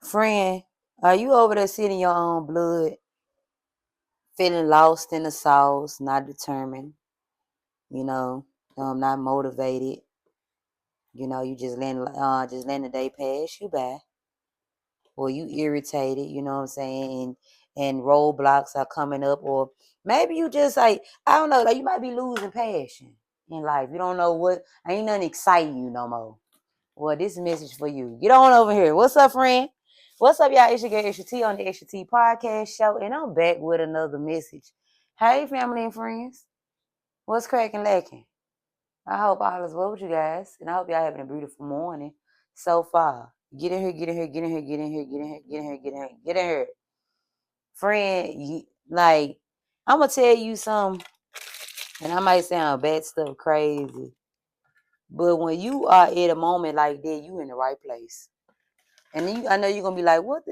Friend, are you over there sitting your own blood, feeling lost in the sauce, not determined, you know, not motivated, you just letting the day pass you by, or you irritated, you know what I'm saying, and roadblocks are coming up, or maybe you just like, I don't know, like you might be losing passion in life. You don't know what, ain't nothing exciting you no more. Well, this message for you. Get on over here. What's up, friend? What's up, y'all? It's your girl, Extra T on the Extra T podcast show, and I'm back with another message. Hey, family and friends. What's cracking lacking? I hope all is well with you guys, and I hope y'all having a beautiful morning so far. Get in here, get in here, get in here, get in here, get in here, get in here, get in here, get in here. Friend, like, I'm going to tell you something, and I might sound bad stuff crazy, but when you are at a moment like that, you in the right place. And then I know you're gonna be like, what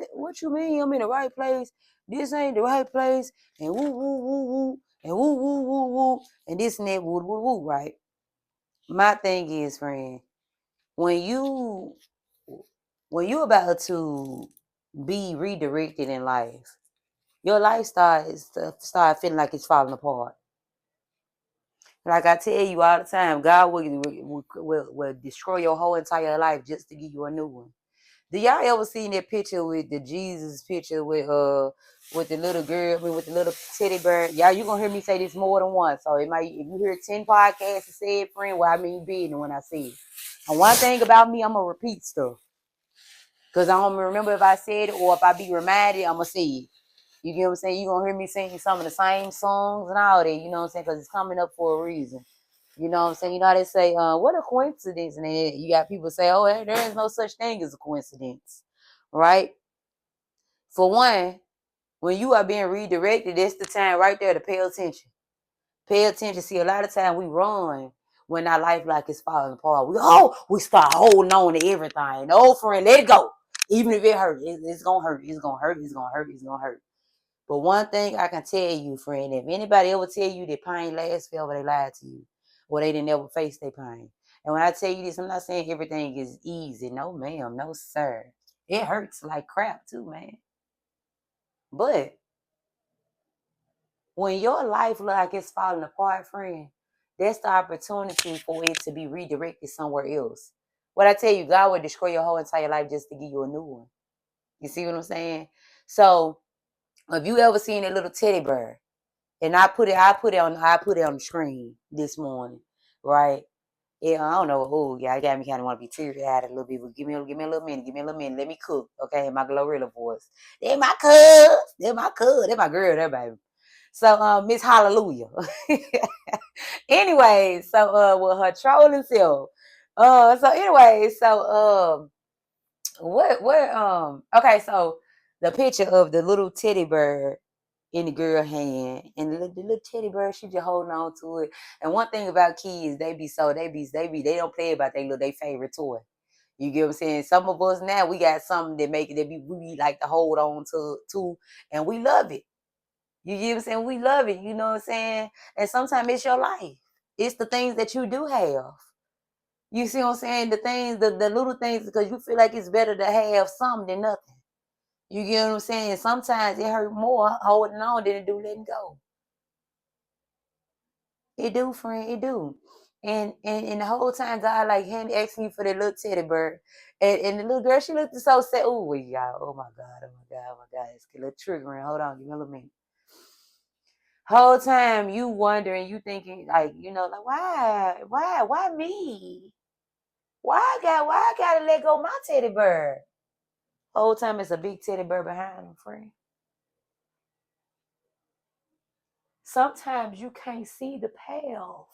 you mean? I'm in the right place. This ain't the right place. And woo woo woo woo. And woo woo woo woo. And this and that woo woo woo, right? My thing is, friend, when you about to be redirected in life, your life start feeling like it's falling apart. Like I tell you all the time, God will destroy your whole entire life just to give you a new one. Do y'all ever seen that picture with the Jesus picture with the little girl, with the little teddy bear? Y'all, you gonna hear me say this more than once. So it might, if you hear 10 podcasts to say it, friend, well, I mean business when I see it. And one thing about me, I'm gonna repeat stuff. Cause I don't remember if I said it, or if I be reminded, I'm gonna say it. You get what I'm saying? You gonna hear me singing some of the same songs and all that, you know what I'm saying? Cause it's coming up for a reason. You know what I'm saying? You know how they say, what a coincidence. And then you got people say, oh, there is no such thing as a coincidence. Right? For one, when you are being redirected, that's the time right there to pay attention. Pay attention. See, a lot of time we run when our life like is falling apart. We start holding on to everything. No, friend, let it go. Even if it hurts, it's gonna hurt. It's gonna hurt. It's gonna hurt. It's gonna hurt. But one thing I can tell you, friend, if anybody ever tell you that pain lasts forever, they lied to you. Or they didn't ever face their pain. And when I tell you this, I'm not saying everything is easy. No, ma'am. No, sir. It hurts like crap too, man. But when your life look like it's falling apart, friend, that's the opportunity for it to be redirected somewhere else. What I tell you, God will destroy your whole entire life just to give you a new one. You see what I'm saying? So, have you ever seen that little teddy bear? And I put it on the screen this morning, right? Yeah, I don't know. Oh, yeah, it got me kind of want to be teary-eyed a little bit. But give me a little minute. Give me a little minute. Let me cook, okay? In my Glorilla voice. They're my cuz. They're my cuz. They're my girl. They're baby. So, Miss Hallelujah. Anyway, so with her trolling self. So anyway, so okay, so the picture of the little teddy bear in the girl hand, and the little teddy bear, she just holding on to it. And one thing about kids, they don't play about they favorite toy. You get what I'm saying? Some of us now, we got something that make it that we like to hold on to, and we love it. You get what I'm saying? We love it. You know what I'm saying? And sometimes it's your life. It's the things that you do have. You see what I'm saying? The things, the little things, because you feel like it's better to have something than nothing. You get what I'm saying? Sometimes it hurt more holding on than it do letting go. It do, friend. It do. And the whole time God like him asking you for the little teddy bear. And the little girl, she looked so sad. Oh, y'all. Oh my God. Oh my God. Oh my God. It's a little triggering. Hold on. Give me a little minute. Whole time you wondering, you thinking like, like why me? Why I gotta let go my teddy bear? Whole time it's a big teddy bear behind him, friend. Sometimes you can't see the payoff,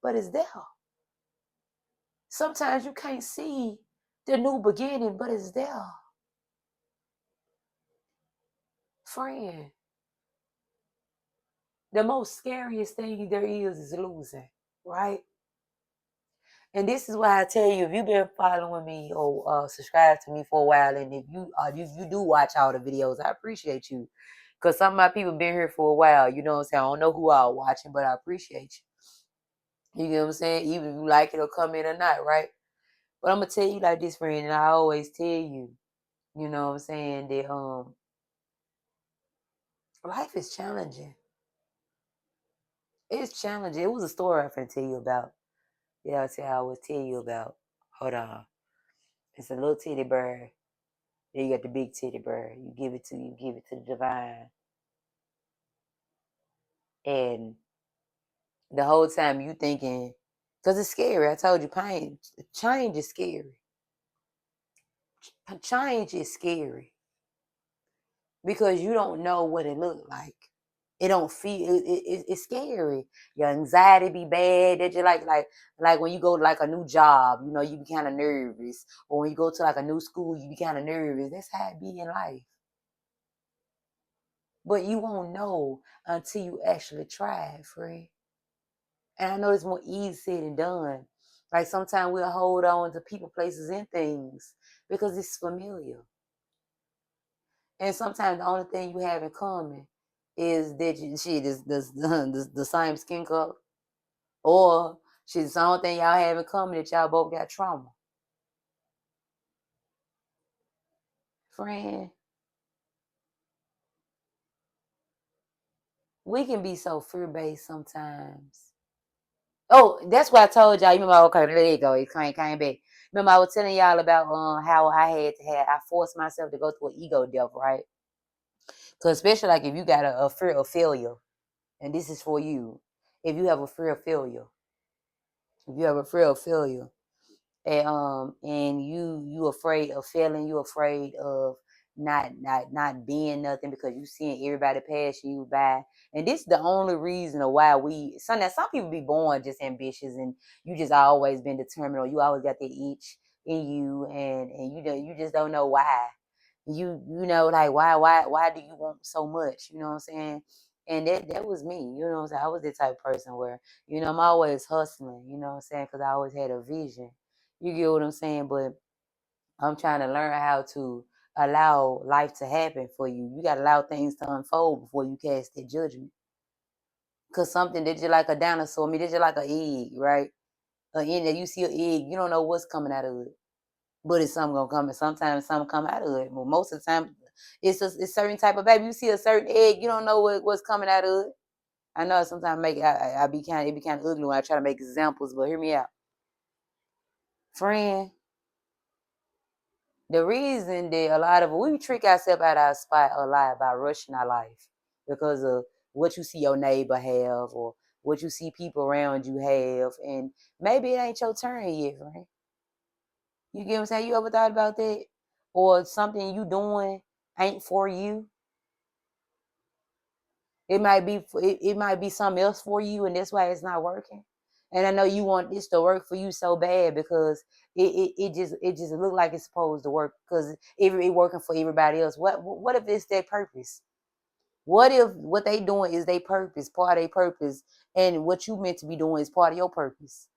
but it's there. Sometimes you can't see the new beginning, but it's there. Friend, the most scariest thing there is losing, right? And this is why I tell you, if you've been following me or subscribed to me for a while, and if you do watch all the videos, I appreciate you. Because some of my people been here for a while, you know what I'm saying? I don't know who are watching, but I appreciate you. You get what I'm saying? Even if you like it or come in or not, right? But I'm going to tell you like this, friend, and I always tell you, You know what I'm saying? That life is challenging. It's challenging. It was a story I'm finna tell you about. Yeah, I'll tell you, I was tell you about. Hold on. It's a little teddy bear. Then you got the big teddy bear. You give it to the divine. And the whole time you thinking, because it's scary. I told you, change is scary. Change is scary because you don't know what it looked like. It don't feel. It's scary. Your anxiety be bad. That you like when you go to like a new job. You know, you be kind of nervous. Or when you go to like a new school, you be kind of nervous. That's how it be in life. But you won't know until you actually try it, friend. And I know it's more easy said than done. Like sometimes we'll hold on to people, places, and things because it's familiar. And sometimes the only thing you have in common is that shit is the same skin color. Or shit, the only thing y'all have in common that y'all both got trauma. Friend, we can be so fear-based sometimes. Oh, that's what I told y'all. You remember? Okay, there you go. It came back. Remember, I was telling y'all about how I forced myself to go through an ego death, right? Because especially like if you got a fear of failure, and this is for you, if you have a fear of failure, if you have a fear of failure, and you afraid of failing, you afraid of not being nothing because you seeing everybody passing you by. And this is the only reason of why some people be born just ambitious and you just always been determined or you always got that itch in you and you just don't know why. You know, like why do you want so much? You know what I'm saying? And that was me, you know what I'm saying? I was the type of person where, I'm always hustling, you know what I'm saying? Because I always had a vision. You get what I'm saying? But I'm trying to learn how to allow life to happen for you. You got to allow things to unfold before you cast that judgment. Because something that you like a dinosaur, I mean, that you like an egg, right? An egg that you see an egg, you don't know what's coming out of it. But it's something going to come. And sometimes something come out of it. But most of the time, it's certain type of baby. You see a certain egg, you don't know what's coming out of it. I know sometimes it be kind of ugly when I try to make examples, but hear me out. Friend, the reason that a lot of we trick ourselves out of our spot a lot by rushing our life because of what you see your neighbor have or what you see people around you have, and maybe it ain't your turn yet, right? You get what I'm saying? You ever thought about that? Or something you doing ain't for you? It might be something else for you, and that's why it's not working. And I know you want this to work for you so bad because it just look like it's supposed to work because it working for everybody else. What if it's their purpose? What if what they doing is their purpose, part of their purpose, and what you meant to be doing is part of your purpose?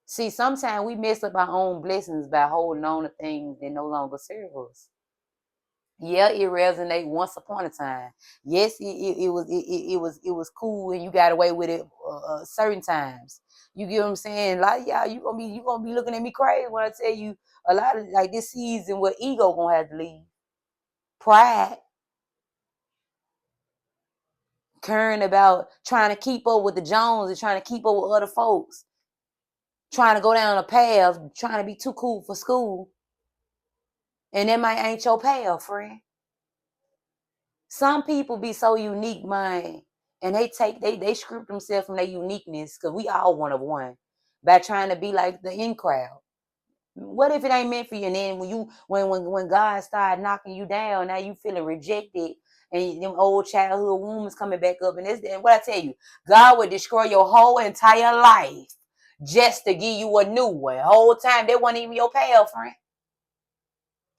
See, sometimes we mess up our own blessings by holding on to things that no longer serve us. Yeah, it resonate once upon a time. Yes, it was cool and you got away with it certain times. You get what I'm saying? Like y'all, you gonna be looking at me crazy when I tell you a lot of like this season where ego gonna have to leave. Pride, caring about trying to keep up with the Jones and trying to keep up with other folks, trying to go down a path, trying to be too cool for school, and that might ain't your path, friend. Some people be so unique, man, and they script themselves from their uniqueness because we all one of one by trying to be like the in crowd. What if it ain't meant for you? And then when God started knocking you down, now you feeling rejected, and them old childhood wounds coming back up. And what I tell you, God would destroy your whole entire life just to give you a new one. Whole time they wasn't even your pal friend.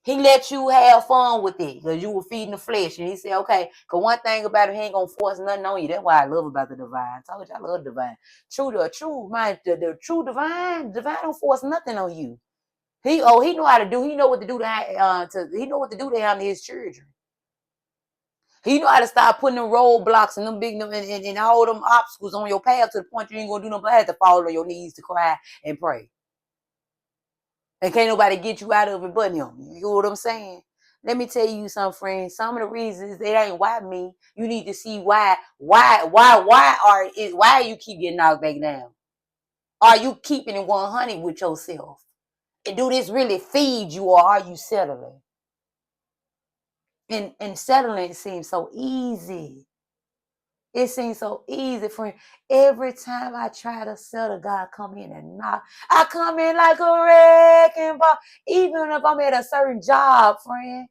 He let you have fun with it because you were feeding the flesh. And he said, okay, because one thing about it, he ain't going to force nothing on you. That's why I love about the divine. I told you I love the divine. The true divine don't force nothing on you. He know how to do. He know what to do he know what to do to handle his children. He know how to start putting them roadblocks and them big and all them obstacles on your path to the point you ain't gonna do nothing but have to fall on your knees to cry and pray. And can't nobody get you out of it but him. You know what I'm saying? Let me tell you something, friends. Some of the reasons it ain't why me. You need to see why you keep getting knocked back down? Are you keeping it 100 with yourself? And do this really feed you, or are you settling? And settling seems so easy. It seems so easy, friend. Every time I try to settle, God come in and knock. I come in like a wrecking ball, even if I'm at a certain job, friend.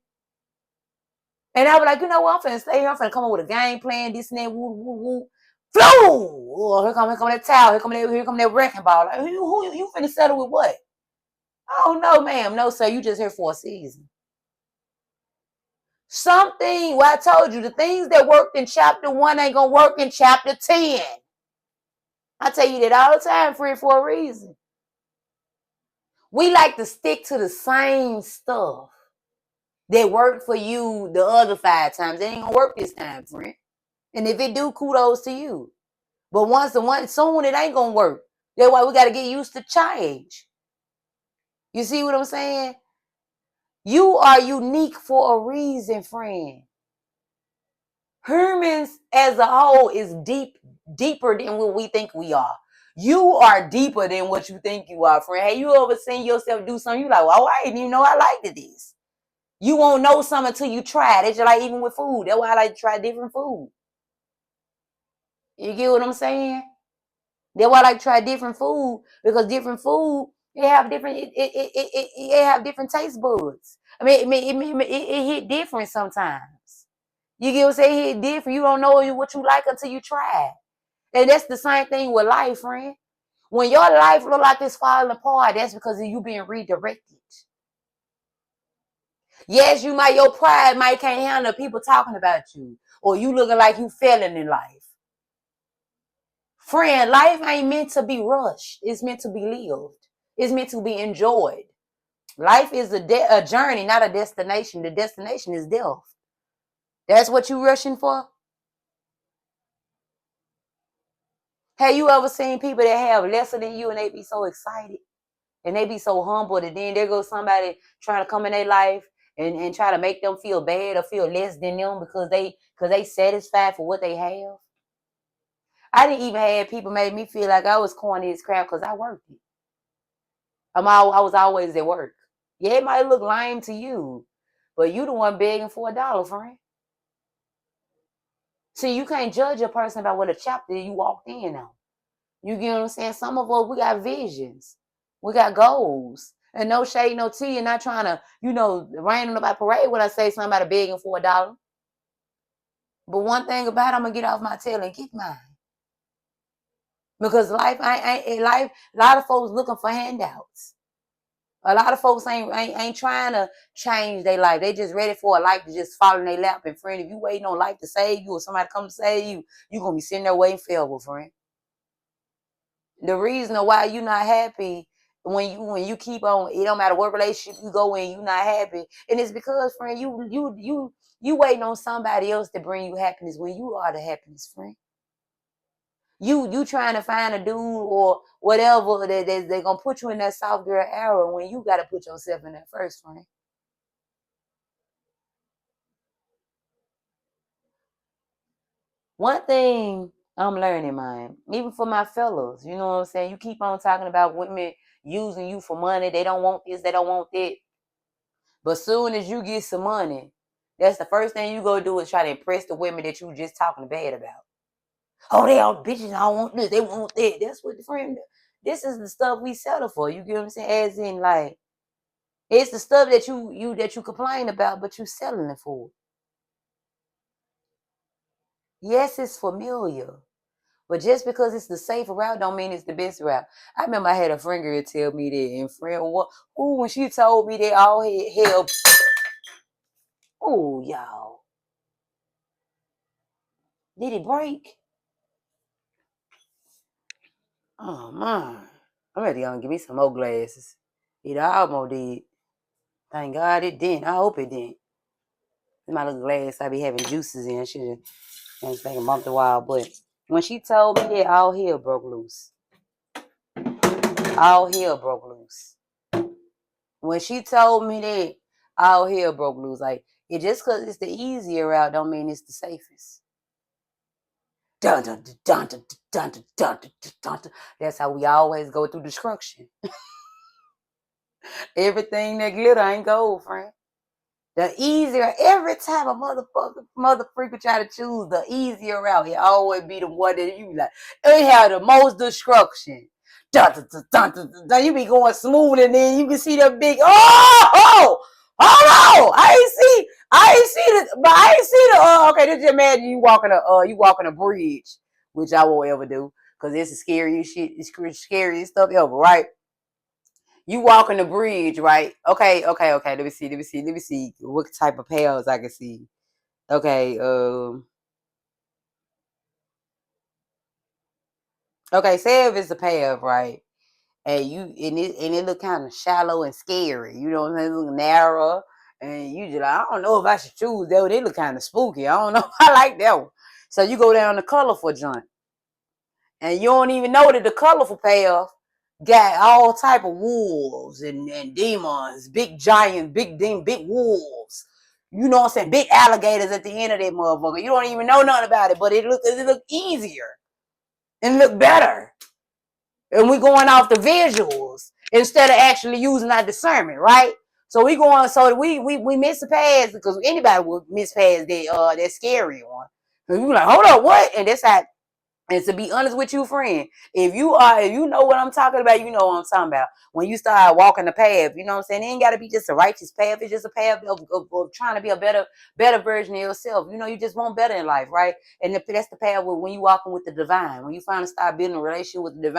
And I was like, you know what? I'm finna stay here. I'm finna come up with a game plan, this and that, woo, woo, woo. Flow! Oh, here come that towel. Here come that wrecking ball. Like, who you finna settle with what? Oh, no, ma'am. No, sir. You just here for a season. Something, well, I told you, the things that worked in chapter 1 ain't gonna work in chapter 10. I tell you that all the time, friend, for a reason. We like to stick to the same stuff that worked for you the other 5 times. It ain't gonna work this time, friend. And if it do, kudos to you. But soon it ain't gonna work. That's why we gotta get used to change. You see what I'm saying? You are unique for a reason, friend. Humans as a whole is deeper than what we think we are. You are deeper than what you think you are, friend. Have you ever seen yourself do something? You like, well, I didn't even know I liked this. You won't know something until you try it. It's just like even with food. That's why I like to try different food. You get what I'm saying? That's why I like to try different food, because different food it have different taste buds. I mean, it hit different sometimes. You get what I'm saying? It hit different. You don't know what you like until you try it. And that's the same thing with life, friend. When your life look like it's falling apart, that's because of you being redirected. Yes, your pride might can't handle people talking about you, or you looking like you failing in life. Friend, life ain't meant to be rushed. It's meant to be lived. It's meant to be enjoyed. Life is a journey, not a destination. The destination is death. That's what you rushing for? Have you ever seen people that have lesser than you and they be so excited? And they be so humble, and then there goes somebody trying to come in their life and try to make them feel bad or feel less than them because they satisfied for what they have. I didn't even have people make me feel like I was corny as crap because I worked it. I was always at work. Yeah, it might look lame to you, but you the one begging for $1, friend. See, you can't judge a person by what a chapter you walked in on. You get what I'm saying? Some of us, we got visions. We got goals. And no shade, no tea. You're not trying to, rain on nobody parade when I say somebody begging for $1. But one thing about it, I'm going to get off my tail and get mine. Because life, a lot of folks looking for handouts. A lot of folks ain't trying to change their life. They just ready for a life to just fall in their lap. And friend, if you waiting on life to save you or somebody come to save you, you're going to be sitting there waiting forever, friend. The reason why you're not happy when you keep on, it don't matter what relationship you go in, you're not happy. And it's because, friend, you waiting on somebody else to bring you happiness when you are the happiness, friend. You trying to find a dude or whatever that they're gonna put you in that soft girl era when you gotta put yourself in that first, friend. One thing I'm learning, man, even for my fellows, you know what I'm saying? You keep on talking about women using you for money. They don't want this, they don't want that. But soon as you get some money, that's the first thing you go do is try to impress the women that you just talking bad about. Oh, they all bitches, I don't want this, they want that. That's what the friend, this is the stuff we settle for. You get what I'm saying? As in, like, it's the stuff that you complain about, but you settling for. Yes, it's familiar. But just because it's the safer route don't mean it's the best route. I remember I had a friend girl tell me that, and friend, when she told me that all hell, oh, y'all, did it break? Oh, man. I'm ready to give me some more glasses. It almost did. Thank God it didn't. I hope it didn't. In my little glass, I be having juices in. She just think bumped a while. But when she told me that, all hell broke loose. All hell broke loose. When she told me that, All hell broke loose. Like, it just because it's the easier route don't mean it's the safest. Dun, dun, dun, dun, dun, dun, dun, dun, dun, dun. That's how we always go through destruction. Everything that glitter ain't gold, friend. The easier, every time a mother freaker try to choose the easier route, it always be the one that you like. It have the most destruction. Dun, dun, dun, dun, dun, dun, dun. You be going smooth, and then you can see the big. Oh, I ain't see the, but I ain't see the. Okay, just imagine you walking a bridge, which I won't ever do, because it's the scariest shit, it's scariest stuff ever, right? You walking the bridge, right? Okay. Let me see what type of pails I can see. Okay, okay. Say if it's a path, right? And it look kind of shallow and scary. You know what I'm saying? It look narrow, and you just like, I don't know if I should choose that one. They look kind of spooky. I don't know if I like that one. So you go down the colorful joint, and you don't even know that the colorful path got all type of wolves and demons, big giants, big wolves. You know what I'm saying? Big alligators at the end of that motherfucker. You don't even know nothing about it, but it look easier and look better. And we going off the visuals instead of actually using our discernment, right? So we going so we miss the pass because anybody would miss pass that scary one. And you like, hold up, what? And that's how. And to be honest with you, friend, if you know what I'm talking about, you know what I'm talking about. When you start walking the path, you know what I'm saying? It ain't got to be just a righteous path. It's just a path of trying to be a better version of yourself. You know, you just want better in life, right? And that's the path when you walking with the divine. When you finally start building a relationship with the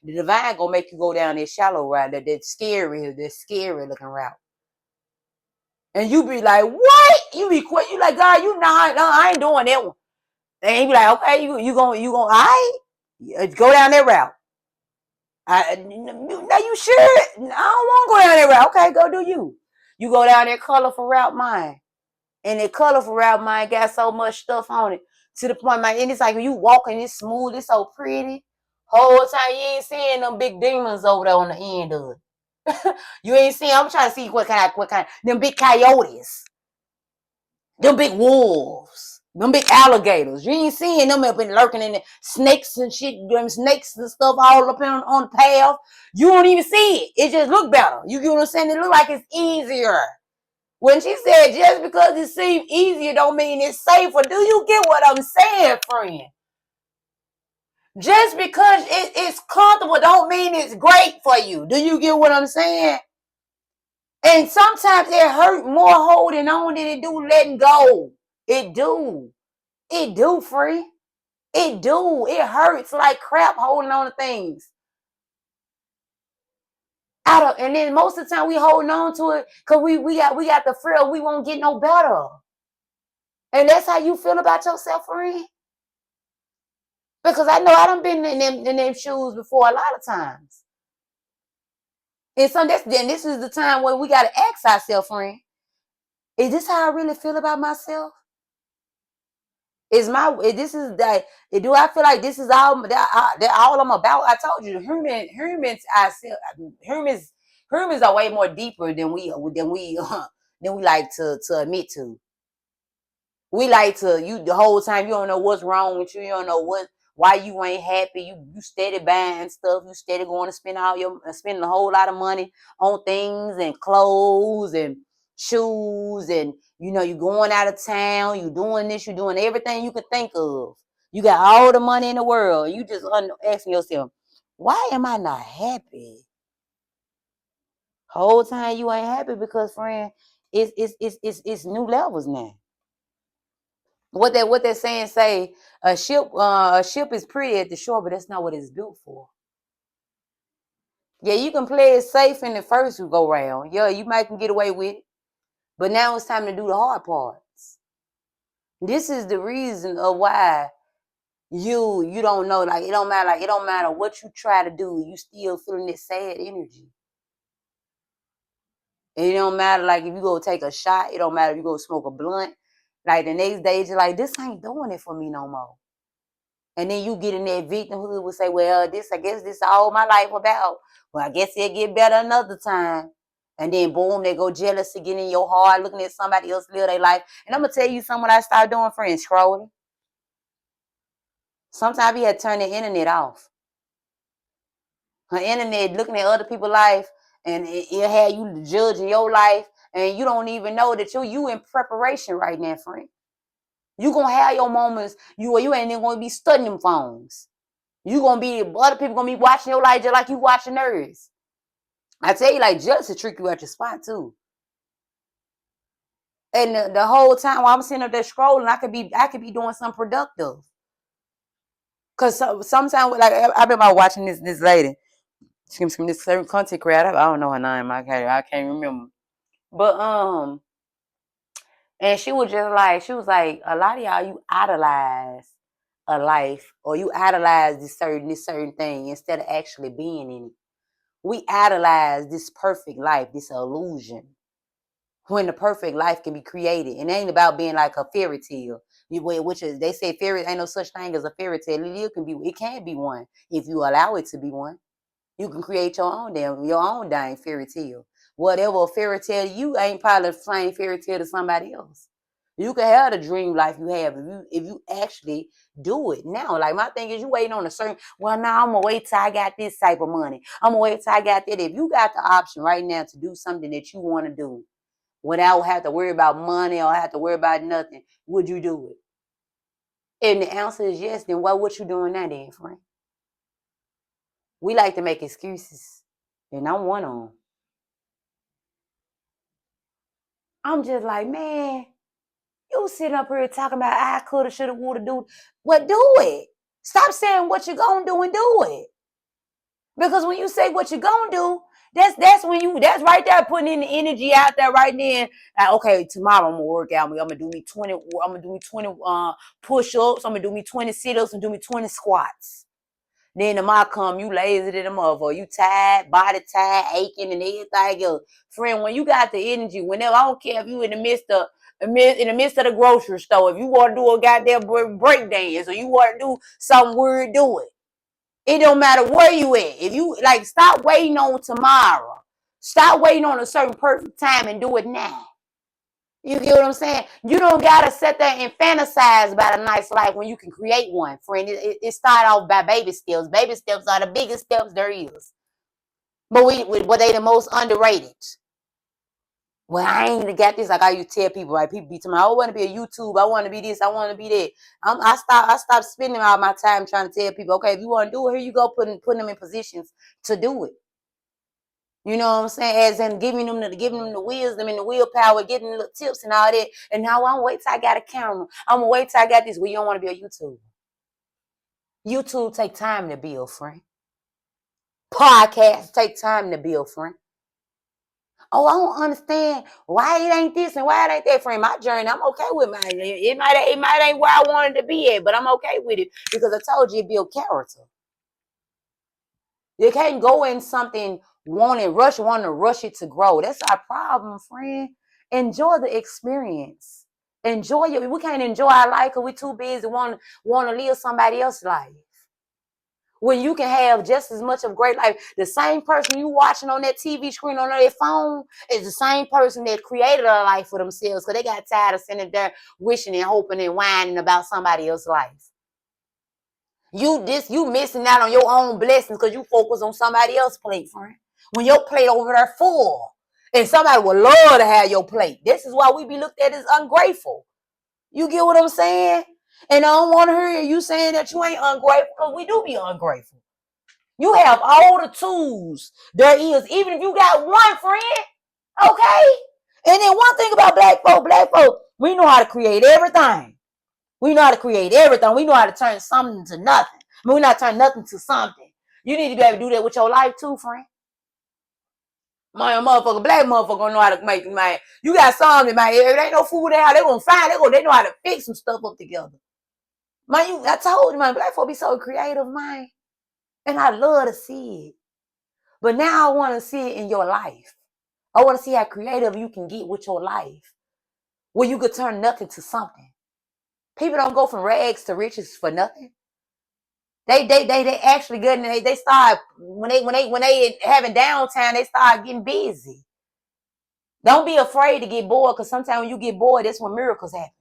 divine gonna make you go down that shallow route, that scary looking route. And you be like, what? You be quick. You like, God, you know, I ain't doing that one. And he be like, okay, you going, all right, go down that route. Now you sure? I don't want to go down that route. Okay, go do you. You go down that colorful route, mine. And that colorful route, mine got so much stuff on it to the point, man. And it's like when you walking, it's smooth, it's so pretty. Whole time you ain't seeing them big demons over there on the end of it. You ain't seeing. I'm trying to see what kind, them big coyotes. Them big wolves, them big alligators. You ain't seeing them up and lurking in the snakes and shit, them snakes and stuff all up on the path. You don't even see it. It just look better. You get what I'm saying? It look like it's easier. When she said just because it seems easier don't mean it's safer. Do you get what I'm saying, friend? Just because it's comfortable don't mean it's great for you. Do you get what I'm saying? And sometimes it hurt more holding on than it do letting go. It do. It do, free. It do. It hurts like crap holding on to things. And then most of the time we holding on to it because we got the fear we won't get no better. And that's how you feel about yourself, friend. Because I know I done been in them shoes before a lot of times. And so this is the time where we gotta ask ourselves, friend, is this how I really feel about myself? This is that, do I feel like this is that all I'm about? I told you humans are way more deeper than we like to admit to. We like to, you the whole time you don't know what's wrong with you. You don't know why you ain't happy. You steady buying stuff. You steady going to spending a whole lot of money on things and clothes and shoes, and you going out of town. You doing this. You doing everything you could think of. You got all the money in the world. You just asking yourself, why am I not happy? Whole time you ain't happy because, friend, it's new levels now. What they're saying, say a ship is pretty at the shore, but that's not what it's built for. Yeah, you can play it safe in the first go round. Yeah, you might can get away with it, but now it's time to do the hard parts. This is the reason of why you don't know. Like, it don't matter what you try to do, you still feeling this sad energy. And it don't matter, like, if you go take a shot, it don't matter if you go smoke a blunt. Like, the next day, you're like, this ain't doing it for me no more. And then you get in that victimhood, will say, well, I guess this all my life about. Well, I guess it'll get better another time. And then boom, they go jealous to get in your heart, looking at somebody else live their life. And I'm gonna tell you something I started doing, friends, scrolling. Sometimes you had to turn the internet off. Her internet looking at other people's life, and it had you judging your life, and you don't even know that you in preparation right now, friend. You gonna have your moments. You ain't even gonna be studying them phones. You gonna be other people gonna be watching your life just like you watching theirs. I tell you, like jealousy trick you at your spot too. And the whole time while I'm sitting up there scrolling, I could be doing something productive. Cause sometimes like I've been watching this lady, this certain content creator. I don't know her name. I can't remember. But and she was like, a lot of y'all, you idolize a life, or you idolize this certain thing instead of actually being in it. We idolize this perfect life, this illusion, when the perfect life can be created. And it ain't about being like a fairy tale. Which is, they say fairy, ain't no such thing as a fairy tale. It can be one if you allow it to be one. You can create your own dang fairy tale. Whatever a fairy tale you ain't probably the same fairy tale to somebody else. You can have the dream life you have if you actually do it now. Like my thing is, you waiting on a certain. Well, now I'm gonna wait till I got this type of money. I'm gonna wait till I got that. If you got the option right now to do something that you want to do, without have to worry about money or have to worry about nothing, would you do it? And the answer is yes. Then what you doing now, then, friend? We like to make excuses, and I'm one of them. I'm just like, man, you sitting up here talking about I coulda, shoulda, woulda, do. What, do it. Stop saying what you're gonna do and do it. Because when you say what you're gonna do, that's right there putting in the energy out there right then. Like, okay, tomorrow I'm gonna work out. I'm gonna do me 20. I'm gonna do me 20 push-ups. I'm gonna do me 20 sit-ups and do me 20 squats. Then tomorrow come, you lazy than a motherfucker. You tired, body tired, aching, and everything else. Friend, when you got the energy, whenever, I don't care if you in the midst of the grocery store, if you want to do a goddamn break dance or you want to do something weird, do it. It don't matter where you at. If you like, stop waiting on tomorrow. Stop waiting on a certain perfect time and do it now. You get what I'm saying? You don't gotta sit there and fantasize about a nice life when you can create one, friend. It start off by baby steps. Baby steps are the biggest steps there is. But they the most underrated. Well, I ain't got this. Like I used to tell people, like people be telling me, I want to be a YouTube. I want to be this. I want to be that. I stopped spending all my time trying to tell people, okay, if you want to do it, here you go, putting them in positions to do it. You know what I'm saying? As in giving them the wisdom and the willpower, getting the tips and all that. And now I'm gonna wait till I got a camera. I'm gonna wait till I got this. Well, you don't want to be a YouTuber. YouTube take time to build, friend. Podcasts take time to build, friend. Oh, I don't understand why it ain't this and why it ain't that, friend. My journey, I'm okay with mine. It might ain't where I wanted to be at, but I'm okay with it because I told you it build character. You can't go in something want to rush it to grow. That's our problem, friend. Enjoy the experience. Enjoy it. We can't enjoy our life because we're too busy want to live somebody else's life. When you can have just as much of great life. The same person you watching on that TV screen on their phone is the same person that created a life for themselves because they got tired of sitting there wishing and hoping and whining about somebody else's life. You missing out on your own blessings because you focus on somebody else's plate, friend. When your plate over there full, and somebody would love to have your plate. This is why we be looked at as ungrateful. You get what I'm saying? And I don't want to hear you saying that you ain't ungrateful because we do be ungrateful. You have all the tools there is, even if you got one friend, okay? And then one thing about black folk, we know how to create everything. We know how to create everything. We know how to turn something to nothing. I mean, we not turn nothing to something. You need to be able to do that with your life too, friend. My motherfucker, black motherfucker know how to make, man. You got something, man. If there ain't no food there, they gonna find it. They know how to fix some stuff up together. Man, I told you, man, black folk be so creative, man. And I love to see it. But now I want to see it in your life. I want to see how creative you can get with your life. Where you could turn nothing to something. People don't go from rags to riches for nothing. They actually good, and they start when they having downtime, they start getting busy. Don't be afraid to get bored, because sometimes when you get bored, that's when miracles happen,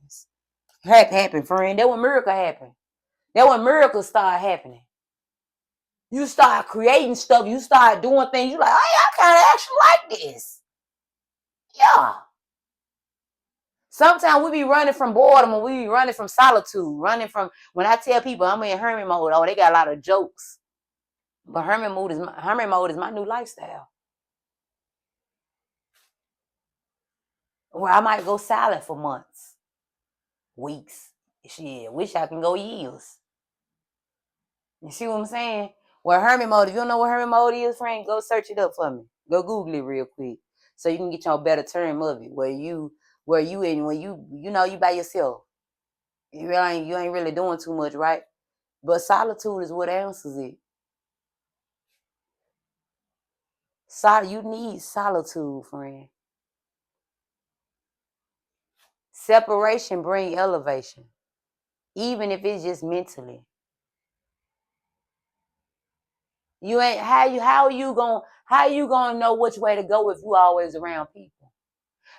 friend. That's when miracles happen. That's when miracles start happening. You start creating stuff. You start doing things. You're like, hey, I kind of actually like this. Yeah. Sometimes we be running from boredom, or we be running from solitude, running from, when I tell people I'm in hermit mode, oh, they got a lot of jokes. But hermit mode is my new lifestyle. Where I might go silent for months, weeks. Shit, wish I can go years. You see what I'm saying? Well, hermit mode, if you don't know what hermit mode is, friend, go search it up for me. Go Google it real quick, so you can get your better term of it. Where you in, when you know you by yourself. You ain't really doing too much, right? But solitude is what answers it. You need solitude, friend. Separation bring elevation, even if it's just mentally. You ain't how you gonna know which way to go if you always around people?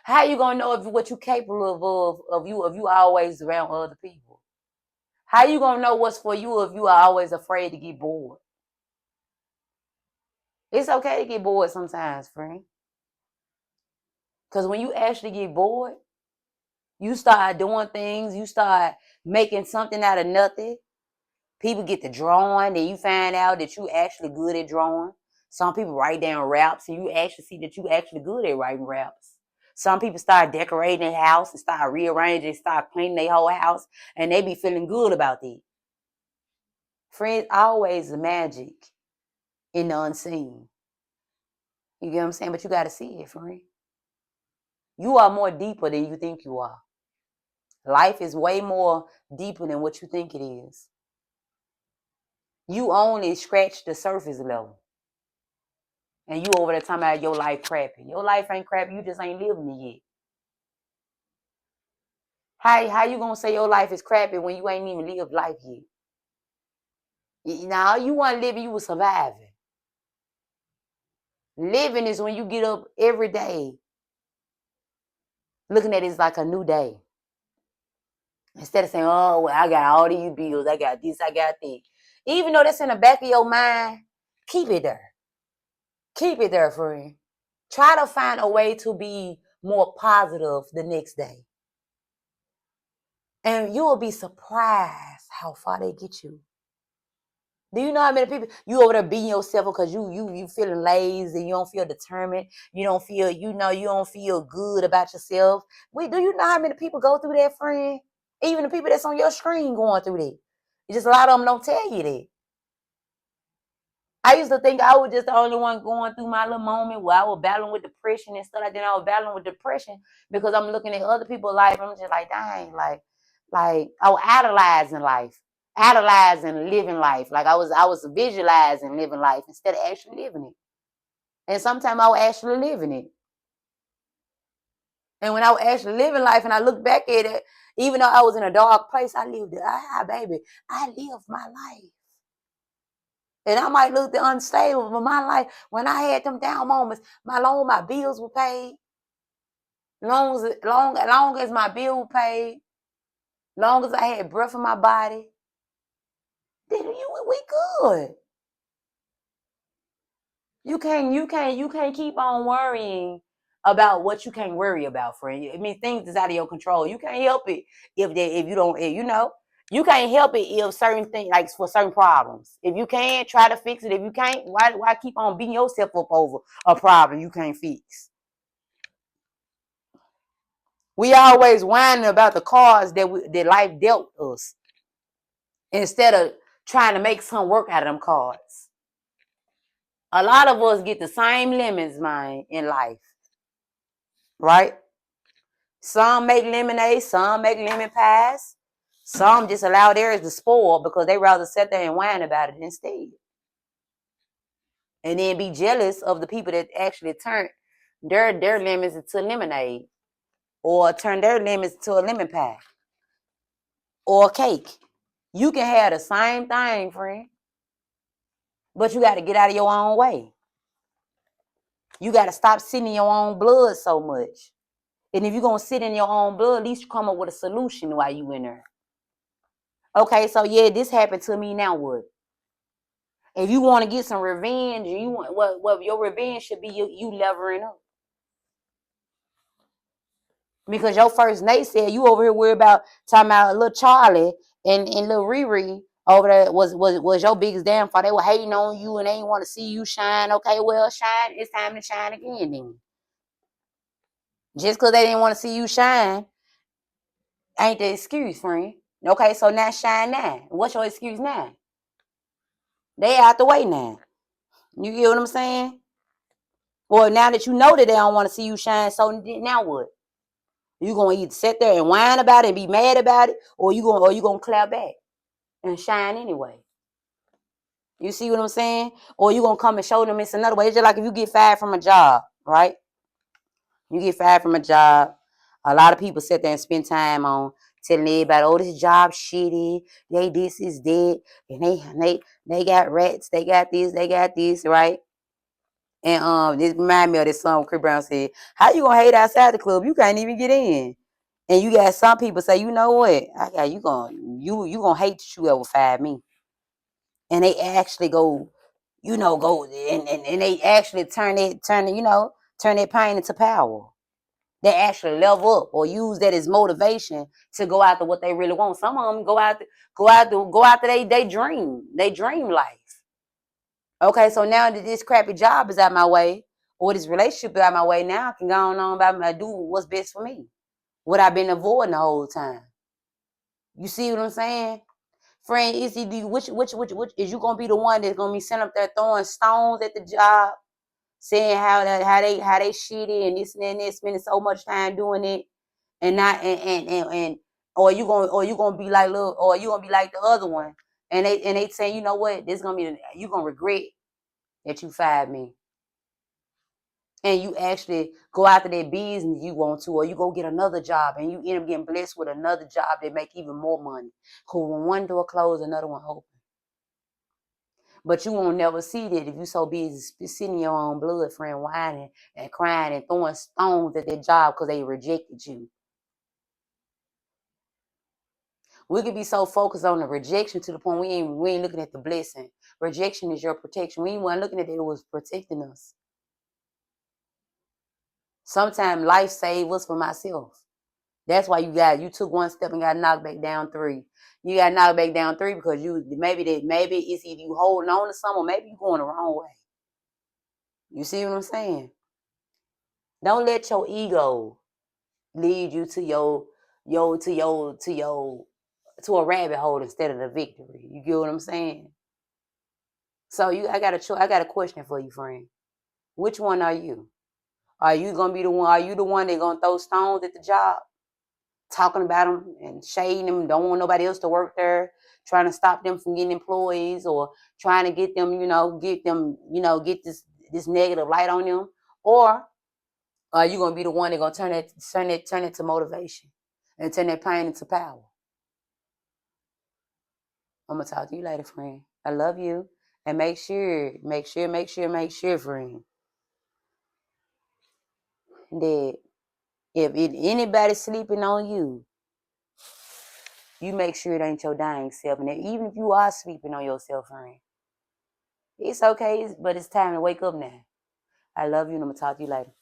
How you gonna know if what you capable of you always around other people? How you gonna know what's for you if you are always afraid to get bored? It's okay to get bored sometimes, friend. Because when you actually get bored, you start doing things, you start making something out of nothing. People get to drawing, and you find out that you actually good at drawing. Some people write down raps, and you actually see that you actually good at writing raps. Some people start decorating their house and start rearranging, start cleaning their whole house, and they be feeling good about it. Friends, always the magic in the unseen. You get what I'm saying? But you got to see it, friend. You are more deeper than you think you are. Life is way more deeper than what you think it is. You only scratch the surface level. And you over there talking about your life crappy. Your life ain't crappy. You just ain't living it yet. How you gonna say your life is crappy when you ain't even lived life yet? Now you want to live, you were surviving. Living is when you get up every day looking at it as like a new day. Instead of saying, oh, well, I got all these bills, I got this, I got that. Even though that's in the back of your mind, keep it there. Keep it there, friend. Try to find a way to be more positive the next day. And you will be surprised how far they get you. Do you know how many people you over there beating yourself because you feeling lazy, you don't feel determined, you don't feel, you don't feel good about yourself. Do you know how many people go through that, friend? Even the people that's on your screen going through that. It's just a lot of them don't tell you that. I used to think I was just the only one going through my little moment where I was battling with depression and stuff like that. I was battling with depression because I'm looking at other people's life. I'm just like, dang, like I was idolizing life, idolizing living life. Like I was visualizing living life instead of actually living it. And sometimes I was actually living it. And when I was actually living life and I look back at it, even though I was in a dark place, I lived it. Baby, I lived my life. And I might look unstable, but my life, when I had them down moments, my bills were paid. Long as my bill was paid, long as I had breath in my body, then we good. You can't keep on worrying about what you can't worry about, friend. I mean, things is out of your control. You can't help it if you don't, you can't help it if certain things, like for certain problems. If you can't, try to fix it. If you can't, why keep on beating yourself up over a problem you can't fix? We always whining about the cards that life dealt us instead of trying to make some work out of them cards. A lot of us get the same lemons, man, in life, right? Some make lemonade, some make lemon pies. Some just allow theirs to spoil because they rather sit there and whine about it instead. And then be jealous of the people that actually turn their lemons into lemonade, or turn their lemons into a lemon pie or a cake. You can have the same thing, friend, but you got to get out of your own way. You got to stop sitting in your own blood so much. And if you're going to sit in your own blood, at least you come up with a solution while you in there. Okay, so yeah, this happened to me, now what? If you want to get some revenge, you want what your revenge should be you levering up. Because your first Nate said you over here worried about talking about little Charlie and little Riri over there was your biggest downfall. They were hating on you and they didn't want to see you shine. Okay, well, shine. It's time to shine again then. Just because they didn't want to see you shine ain't the excuse, friend. Okay, so now shine now. What's your excuse now? They out the way now. You get what I'm saying? Well, now that you know that they don't want to see you shine, so now what? You gonna either sit there and whine about it and be mad about it, or you gonna clap back and shine anyway. You see what I'm saying? Or you gonna come and show them it's another way. It's just like if you get fired from a job, right? You get fired from a job. A lot of people sit there and spend time on telling everybody, "Oh, this job shitty. They this is that, and they got rats. They got this, right?" And this remind me of this song Chris Brown said, "How you gonna hate outside the club? You can't even get in." And you got some people say, "You know what? I got you gonna hate that you ever fired me." And they actually go, go and they actually turn their pain into power. They actually level up or use that as motivation to go after what they really want. Some of them go after they dream life. Okay, so now that this crappy job is out my way, or this relationship is out my way, now I can go on about do what's best for me. What I've been avoiding the whole time. You see what I'm saying? Friend, is which is you gonna be the one that's gonna be sitting up there throwing stones at the job, saying how they shitty and this and that, spending so much time doing it, and not and or you gonna be like the other one, and they saying, you know what, this gonna be you gonna regret that you fired me. And you actually go after that business you want to, or you go get another job and you end up getting blessed with another job that make even more money. Because when one door closed, another one open. But you won't never see that if you so busy sitting in your own blood, friend, whining and crying and throwing stones at their job because they rejected you. We could be so focused on the rejection to the point we ain't looking at the blessing. Rejection is your protection. We ain't looking at it was protecting us. Sometimes life saved us from myself. That's why you took one step and got knocked back down 3. You got knocked back down 3 because maybe it's either you holding on to something or maybe you going the wrong way. You see what I'm saying? Don't let your ego lead you to a rabbit hole instead of the victory. You get what I'm saying? So I got a question for you, friend. Which one are you? Are you gonna be the one? Are you the one that gonna throw stones at the job, talking about them and shading them? Don't want nobody else to work there, trying to stop them from getting employees, or trying to get them, get this negative light on them, or are you gonna be the one that gonna turn it to motivation and turn that pain into power? I'm gonna talk to you later, friend. I love you. And make sure, friend, that if anybody sleeping on you, you make sure it ain't your dying self. And even if you are sleeping on yourself, friend, it's okay, but it's time to wake up now. I love you, and I'm gonna talk to you later.